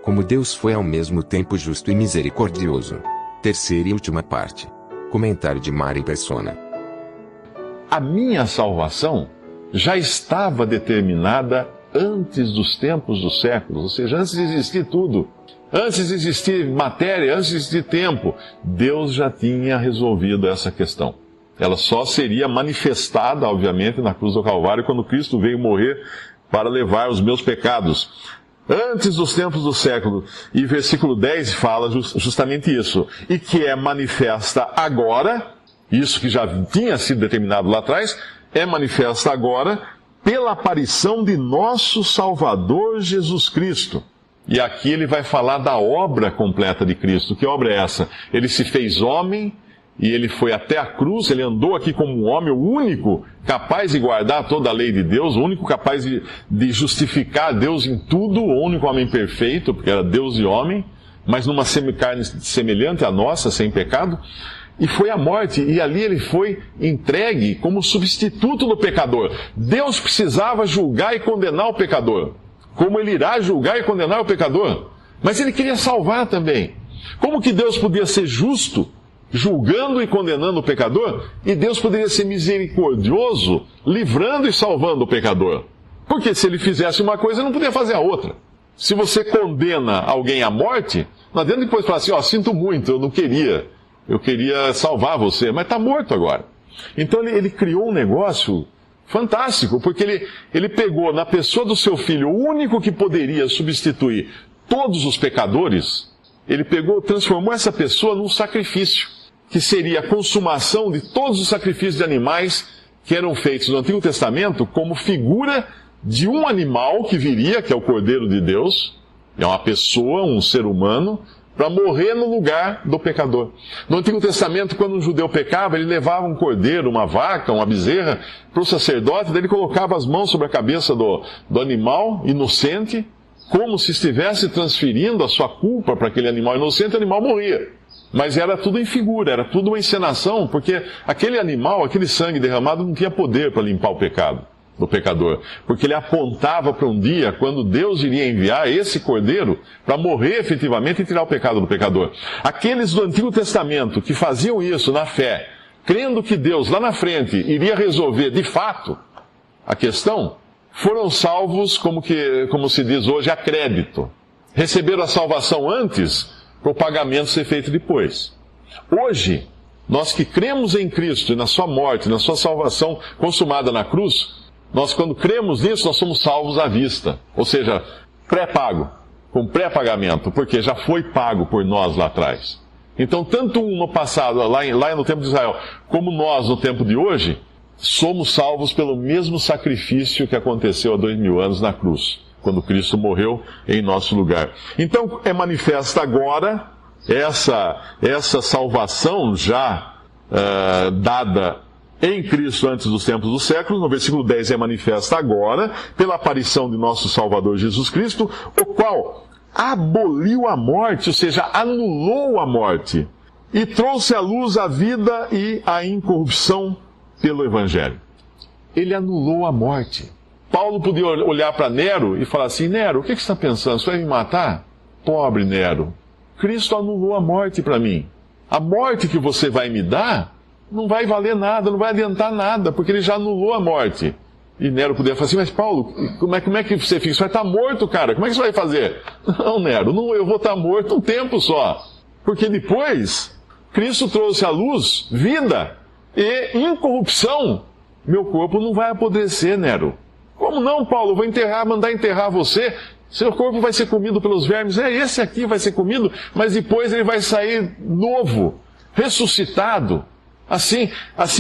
Como Deus foi ao mesmo tempo justo e misericordioso. Terceira e última parte. Comentário de Mari Persona. A minha salvação já estava determinada antes dos tempos dos séculos, ou seja, antes de existir tudo. Antes de existir matéria, antes de existir tempo, Deus já tinha resolvido essa questão. Ela só seria manifestada, obviamente, na cruz do Calvário, quando Cristo veio morrer para levar os meus pecados. Antes dos tempos do século. E versículo 10 fala justamente isso. E que é manifesta agora, isso que já tinha sido determinado lá atrás, é manifesta agora pela aparição de nosso Salvador Jesus Cristo. E aqui ele vai falar da obra completa de Cristo. Que obra é essa? Ele se fez homem e ele foi até a cruz, ele andou aqui como um homem, o único capaz de guardar toda a lei de Deus, o único capaz de justificar Deus em tudo, o único homem perfeito, porque era Deus e homem, mas numa carne semelhante à nossa, sem pecado, e foi à morte, e ali ele foi entregue como substituto do pecador. Deus precisava julgar e condenar o pecador, como ele irá julgar e condenar o pecador, mas ele queria salvar também. Como que Deus podia ser justo, julgando e condenando o pecador, e Deus poderia ser misericordioso, livrando e salvando o pecador? Porque se ele fizesse uma coisa, ele não podia fazer a outra. Se você condena alguém à morte, não adianta depois falar assim, sinto muito, eu não queria, eu queria salvar você, mas está morto agora. Então ele criou um negócio fantástico, porque ele pegou na pessoa do seu filho, o único que poderia substituir todos os pecadores, ele transformou essa pessoa num sacrifício, que seria a consumação de todos os sacrifícios de animais que eram feitos no Antigo Testamento como figura de um animal que viria, que é o Cordeiro de Deus, é uma pessoa, um ser humano, para morrer no lugar do pecador. No Antigo Testamento, quando um judeu pecava, ele levava um cordeiro, uma vaca, uma bezerra, para o sacerdote, daí ele colocava as mãos sobre a cabeça do animal inocente, como se estivesse transferindo a sua culpa para aquele animal inocente, o animal morria. Mas era tudo em figura, era tudo uma encenação, porque aquele animal, aquele sangue derramado não tinha poder para limpar o pecado do pecador. Porque ele apontava para um dia quando Deus iria enviar esse cordeiro para morrer efetivamente e tirar o pecado do pecador. Aqueles do Antigo Testamento que faziam isso na fé, crendo que Deus lá na frente iria resolver de fato a questão, foram salvos, como se diz hoje, a crédito. Receberam a salvação antes para o pagamento ser feito depois. Hoje, nós que cremos em Cristo e na sua morte, na sua salvação consumada na cruz, nós quando cremos nisso, nós somos salvos à vista. Ou seja, pré-pago, com pré-pagamento, porque já foi pago por nós lá atrás. Então, tanto no passado, lá no tempo de Israel, como nós no tempo de hoje, somos salvos pelo mesmo sacrifício que aconteceu há 2000 anos na cruz, quando Cristo morreu em nosso lugar. Então, é manifesta agora essa salvação já dada em Cristo antes dos tempos dos séculos. No versículo 10 é manifesta agora, pela aparição de nosso Salvador Jesus Cristo, o qual aboliu a morte, ou seja, anulou a morte, e trouxe à luz a vida e a incorrupção pelo Evangelho. Ele anulou a morte. Paulo podia olhar para Nero e falar assim, Nero, o que você está pensando? Você vai me matar? Pobre Nero, Cristo anulou a morte para mim. A morte que você vai me dar não vai valer nada, não vai adiantar nada, porque ele já anulou a morte. E Nero podia falar assim, mas Paulo, como é que você fica? Você vai estar morto, cara, como é que você vai fazer? Não, Nero, eu vou estar morto um tempo só. Porque depois, Cristo trouxe à luz vida e incorrupção. Meu corpo não vai apodrecer, Nero. Como não, Paulo? Vou mandar enterrar você. Seu corpo vai ser comido pelos vermes. Esse aqui vai ser comido, mas depois ele vai sair novo, ressuscitado. Assim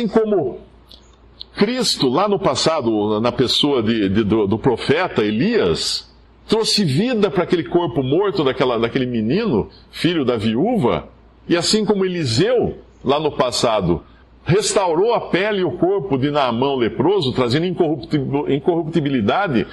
como Cristo, lá no passado, na pessoa do profeta Elias, trouxe vida para aquele corpo morto daquele menino, filho da viúva, e assim como Eliseu, lá no passado, restaurou a pele e o corpo de Naamão leproso, trazendo incorruptibilidade,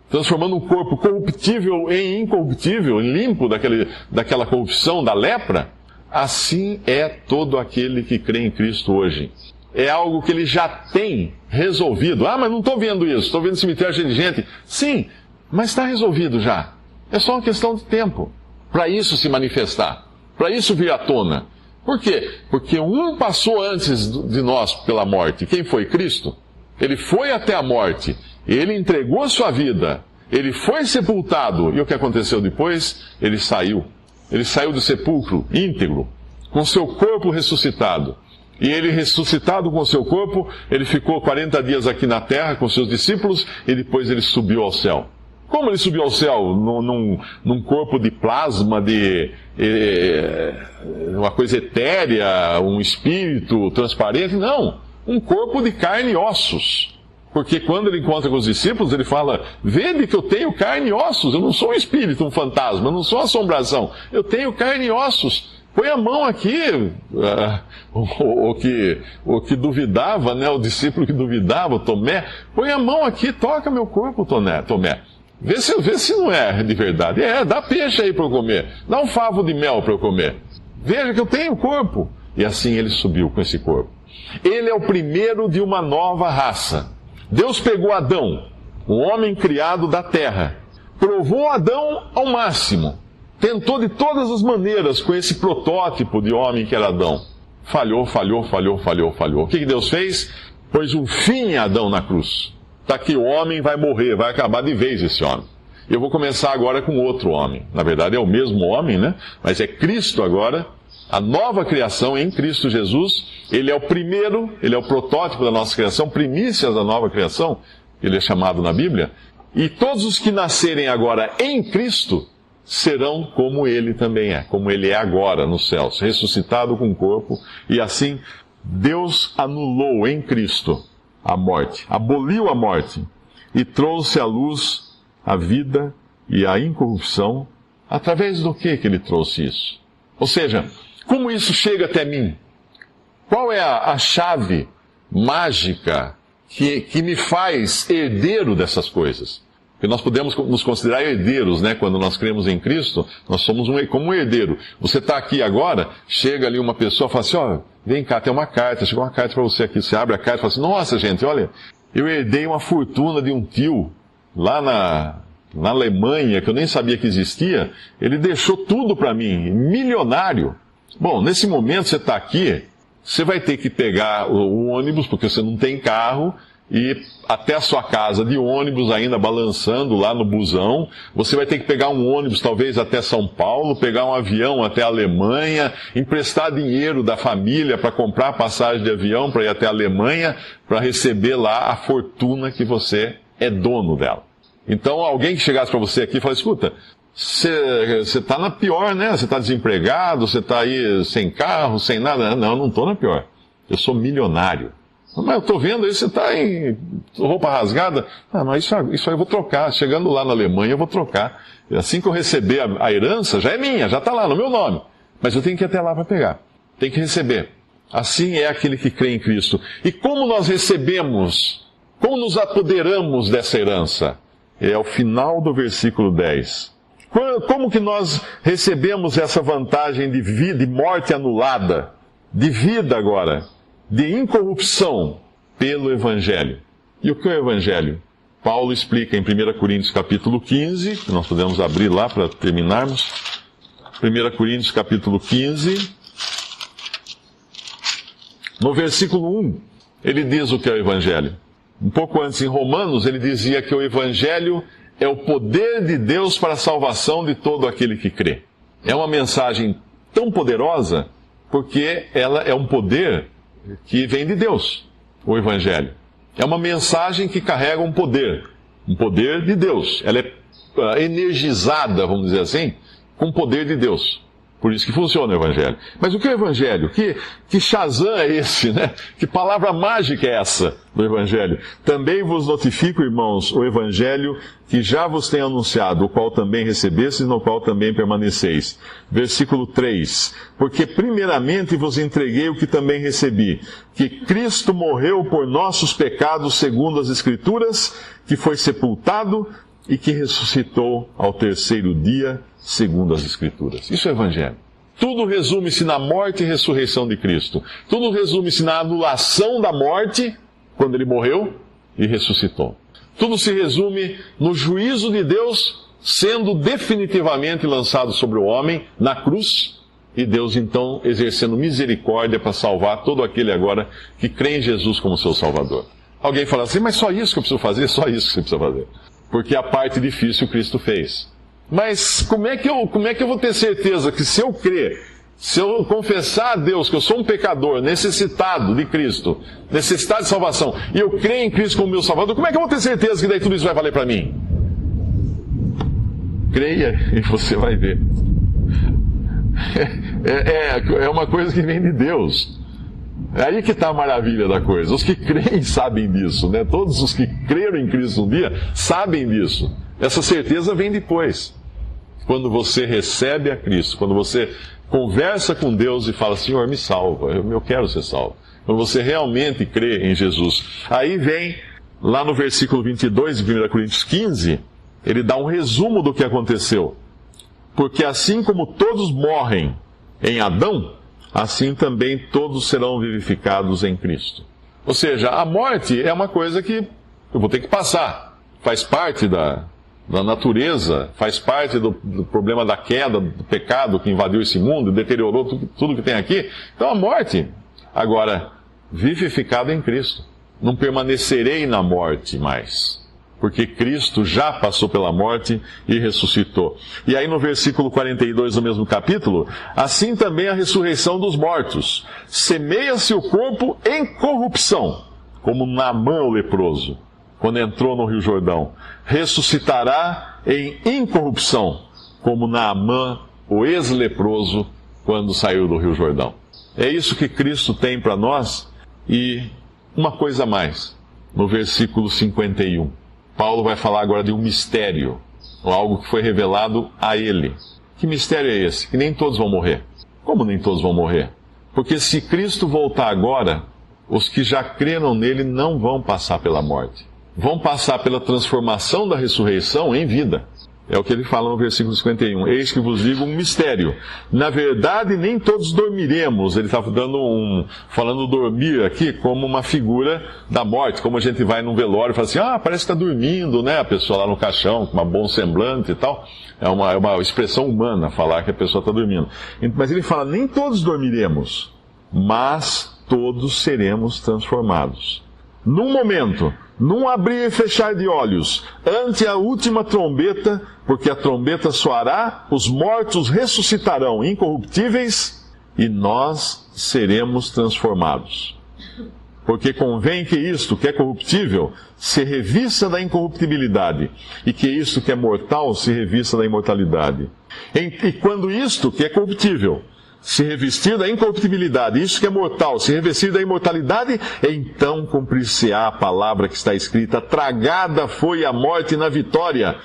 transformando um corpo corruptível em incorruptível, limpo daquela corrupção, da lepra. Assim é todo aquele que crê em Cristo hoje. É algo que ele já tem resolvido. Mas não estou vendo isso, estou vendo cemitério cheio de gente. Sim, mas está resolvido já. É só uma questão de tempo para isso se manifestar, para isso vir à tona. Por quê? Porque um passou antes de nós pela morte. Quem foi? Cristo. Ele foi até a morte, ele entregou a sua vida, ele foi sepultado. E o que aconteceu depois? Ele saiu. Ele saiu do sepulcro íntegro, com seu corpo ressuscitado. E ele, ressuscitado com seu corpo, ele ficou 40 dias aqui na terra com seus discípulos e depois ele subiu ao céu. Como ele subiu ao céu? Num corpo de plasma, de uma coisa etérea, um espírito transparente? Não, um corpo de carne e ossos. Porque quando ele encontra com os discípulos, ele fala: vede que eu tenho carne e ossos, eu não sou um espírito, um fantasma, eu não sou uma assombração, eu tenho carne e ossos. Põe a mão aqui, o que duvidava, né, o discípulo que duvidava, Tomé, põe a mão aqui, toca meu corpo, Tomé. Vê se não é de verdade. Dá peixe aí para eu comer, dá um favo de mel para eu comer. Veja que eu tenho corpo. E assim ele subiu com esse corpo. Ele é o primeiro de uma nova raça. Deus pegou Adão, um homem criado da terra, provou Adão ao máximo. Tentou de todas as maneiras com esse protótipo de homem que era Adão. Falhou. O que Deus fez? Pôs um fim em Adão na cruz. Está aqui, o homem vai morrer, vai acabar de vez esse homem. Eu vou começar agora com outro homem. Na verdade é o mesmo homem, né? Mas é Cristo agora, a nova criação em Cristo Jesus. Ele é o primeiro, ele é o protótipo da nossa criação, primícias da nova criação, ele é chamado na Bíblia. E todos os que nascerem agora em Cristo serão como ele também é, como ele é agora nos céus, ressuscitado com o corpo. E assim, Deus anulou em Cristo a morte, aboliu a morte e trouxe à luz a vida e a incorrupção. Através do que ele trouxe isso? Ou seja, como isso chega até mim? Qual é a chave mágica que me faz herdeiro dessas coisas? Porque nós podemos nos considerar herdeiros, né? Quando nós cremos em Cristo, nós somos como um herdeiro. Você está aqui agora, chega ali uma pessoa e fala assim: vem cá, tem uma carta, chegou uma carta para você aqui. Você abre a carta e fala assim: nossa, gente, olha, eu herdei uma fortuna de um tio lá na Alemanha, que eu nem sabia que existia. Ele deixou tudo para mim, milionário. Bom, nesse momento você está aqui, você vai ter que pegar o ônibus, porque você não tem carro, e até a sua casa de ônibus, ainda balançando lá no busão. Você vai ter que pegar um ônibus talvez até São Paulo, pegar um avião até a Alemanha, emprestar dinheiro da família para comprar passagem de avião para ir até a Alemanha, para receber lá a fortuna que você é dono dela. Então alguém que chegasse para você aqui e falasse: escuta, você está na pior, né? Você está desempregado, você está aí sem carro, sem nada. Não, eu não estou na pior. Eu sou milionário. Mas eu estou vendo aí, você está em roupa rasgada. Mas isso aí eu vou trocar. Chegando lá na Alemanha, eu vou trocar. Assim que eu receber a herança, já é minha, já está lá no meu nome. Mas eu tenho que ir até lá para pegar. Tem que receber. Assim é aquele que crê em Cristo. E como nós recebemos, como nos apoderamos dessa herança? É o final do versículo 10. Como que nós recebemos essa vantagem de vida, de morte anulada, de vida agora, de incorrupção pelo Evangelho? E o que é o Evangelho? Paulo explica em 1 Coríntios capítulo 15, que nós podemos abrir lá para terminarmos. 1 Coríntios capítulo 15, no versículo 1, ele diz o que é o Evangelho. Um pouco antes, em Romanos, ele dizia que o Evangelho é o poder de Deus para a salvação de todo aquele que crê. É uma mensagem tão poderosa porque ela é um poder que vem de Deus, o Evangelho. É uma mensagem que carrega um poder de Deus. Ela é energizada, vamos dizer assim, com o poder de Deus. Por isso que funciona o Evangelho. Mas o que é o Evangelho? Que Shazam é esse, né? Que palavra mágica é essa do Evangelho? Também vos notifico, irmãos, o Evangelho que já vos tenho anunciado, o qual também recebestes e no qual também permaneceis. Versículo 3. Porque primeiramente vos entreguei o que também recebi, que Cristo morreu por nossos pecados segundo as Escrituras, que foi sepultado e que ressuscitou ao terceiro dia segundo as Escrituras. Isso é o Evangelho. Tudo resume-se na morte e ressurreição de Cristo. Tudo resume-se na anulação da morte, quando Ele morreu e ressuscitou. Tudo se resume no juízo de Deus sendo definitivamente lançado sobre o homem na cruz, e Deus então exercendo misericórdia para salvar todo aquele agora que crê em Jesus como seu Salvador. Alguém fala assim, mas só isso que eu preciso fazer? Só isso que você precisa fazer. Porque a parte difícil Cristo fez. Mas como é que eu vou ter certeza que se eu crer, se eu confessar a Deus que eu sou um pecador, necessitado de Cristo, necessitado de salvação, e eu creio em Cristo como meu Salvador, como é que eu vou ter certeza que daí tudo isso vai valer para mim? Creia e você vai ver. É uma coisa que vem de Deus. É aí que está a maravilha da coisa. Os que creem sabem disso, né? Todos os que creram em Cristo um dia sabem disso. Essa certeza vem depois. Quando você recebe a Cristo, quando você conversa com Deus e fala, Senhor, me salva, eu quero ser salvo. Quando você realmente crê em Jesus. Aí vem, lá no versículo 22 de 1 Coríntios 15, ele dá um resumo do que aconteceu. Porque assim como todos morrem em Adão, assim também todos serão vivificados em Cristo. Ou seja, a morte é uma coisa que eu vou ter que passar. Faz parte da natureza, faz parte do problema da queda, do pecado que invadiu esse mundo, deteriorou tudo que tem aqui. Então a morte, agora, vivificado em Cristo. Não permanecerei na morte mais. Porque Cristo já passou pela morte e ressuscitou. E aí no versículo 42 do mesmo capítulo, assim também a ressurreição dos mortos. Semeia-se o corpo em corrupção, como Naamã o leproso, quando entrou no Rio Jordão. Ressuscitará em incorrupção, como Naamã o ex-leproso, quando saiu do Rio Jordão. É isso que Cristo tem para nós. E uma coisa a mais, no versículo 51. Paulo vai falar agora de um mistério, ou algo que foi revelado a ele. Que mistério é esse? Que nem todos vão morrer. Como nem todos vão morrer? Porque se Cristo voltar agora, os que já creram nele não vão passar pela morte. Vão passar pela transformação da ressurreição em vida. É o que ele fala no versículo 51. Eis que vos digo um mistério. Na verdade, nem todos dormiremos. Ele está falando dormir aqui como uma figura da morte. Como a gente vai num velório e fala assim, parece que está dormindo, né? A pessoa lá no caixão, com um bom semblante e tal. É uma expressão humana falar que a pessoa está dormindo. Mas ele fala, nem todos dormiremos, mas todos seremos transformados. Num momento, num abrir e fechar de olhos, ante a última trombeta, porque a trombeta soará, os mortos ressuscitarão incorruptíveis e nós seremos transformados. Porque convém que isto, que é corruptível, se revista da incorruptibilidade, e que isto, que é mortal, se revista da imortalidade. E quando isto, que é corruptível, se revestir da incorruptibilidade, isso que é mortal, se revestir da imortalidade, então cumprir-se-á a palavra que está escrita, tragada foi a morte na vitória.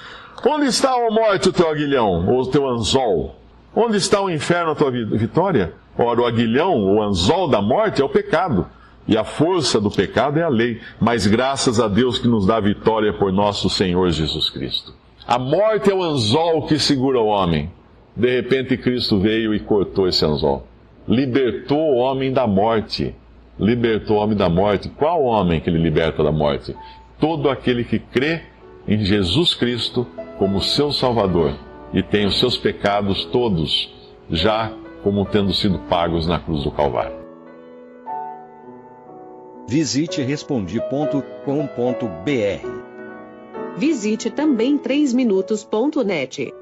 Onde está, ó morte, o teu aguilhão, ou o teu anzol? Onde está o inferno, a tua vitória? Ora, o aguilhão, o anzol da morte é o pecado, e a força do pecado é a lei, mas graças a Deus que nos dá a vitória por nosso Senhor Jesus Cristo. A morte é o anzol que segura o homem. De repente Cristo veio e cortou esse anzol. Libertou o homem da morte. Libertou o homem da morte. Qual homem que ele liberta da morte? Todo aquele que crê em Jesus Cristo como seu Salvador e tem os seus pecados todos já como tendo sido pagos na cruz do Calvário. Visite Respondi.com.br. Visite também 3minutos.net.